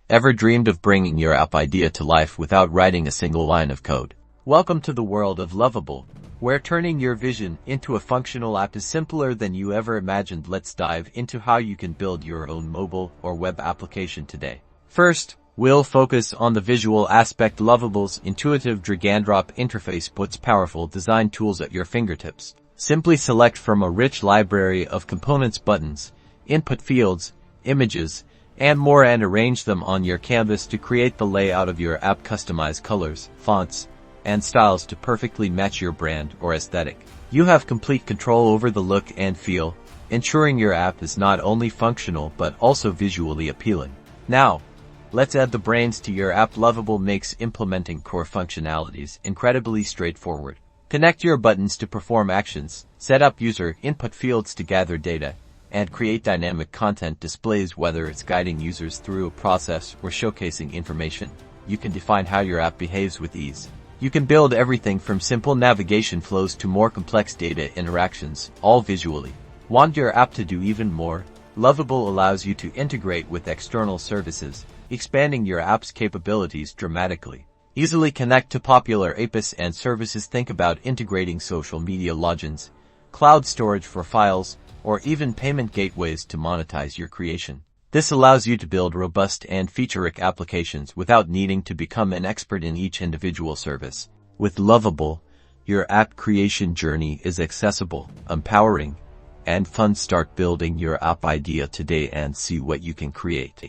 Ever dreamed of bringing your app idea to life without writing a single line of code? Welcome to the world of Lovable, where turning your vision into a functional app is simpler than you ever imagined. Let's dive into how you can build your own mobile or web application today. First, we'll focus on the visual aspect. Lovable's intuitive drag-and-drop interface puts powerful design tools at your fingertips. Simply select from a rich library of components, buttons, input fields, images, and more, and arrange them on your canvas to create the layout of your app. Customize colors, fonts, and styles to perfectly match your brand or aesthetic. You have complete control over the look and feel, ensuring your app is not only functional but also visually appealing. Now, let's add the brains to your app. Lovable makes implementing core functionalities incredibly straightforward. Connect your buttons to perform actions, set up user input fields to gather data, and create dynamic content displays. Whether it's guiding users through a process or showcasing information, you can define how your app behaves with ease. You can build everything from simple navigation flows to more complex data interactions, all visually. Want your app to do even more? Lovable allows you to integrate with external services, expanding your app's capabilities dramatically. Easily connect to popular apps and services. Think about integrating social media logins, cloud storage for files, or even payment gateways to monetize your creation. This allows you to build robust and feature-rich applications without needing to become an expert in each individual service. With Lovable, your app creation journey is accessible, empowering, and fun. Start building your app idea today and see what you can create.